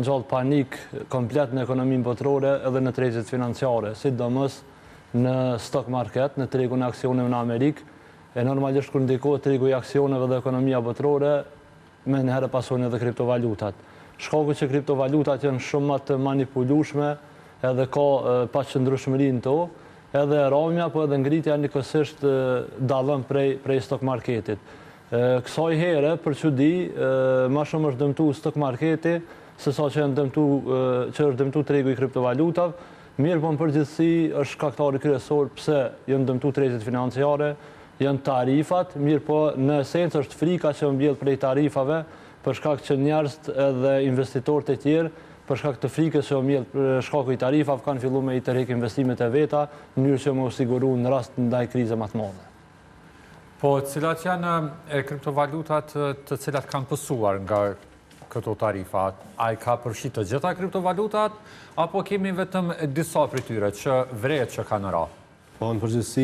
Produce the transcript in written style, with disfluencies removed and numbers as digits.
ngjall panik komplet në ekonominë botërore edhe në tregjet financiare, sidomos në stock market, në tregun e aksioneve në Amerikë. E normalisht kur ndikohet tregu i aksioneve dhe ekonomia botërore, me njëherë pasojnë edhe kriptovalutat. Shkaku që kriptovalutat janë shumë më të manipulueshme, edhe ka paqëndrueshmëri në to, edhe ramja, po edhe ngritja njëkohësisht dallon prej stock marketit. Kësaj here, për çudi, më shumë është dëmtu stock marketi, se sa që është dëmtu tregu i kriptovalutave, mirë po në përgjithësi është shkaktari kryesor pse janë dëmtu tregjet financiare, janë tarifat, mirë po në esencë është frika që mbjell prej tarifave, për shkak që njerëzit edhe investitorët e tjerë, për shkak të frikës që mbjell për shkaku i tarifave, kanë filluar me i tërheq investimet e veta, në mënyrë që më siguru në rast ndaj krize më të madhe. Po, cilat janë kriptovalutat të cilat kanë pësuar nga këto tarifa? A i ka përfshirë të gjitha kriptovalutat, apo kemi vetëm disa prej tyre që vrejet që kanë ra? Po, në përgjithësi,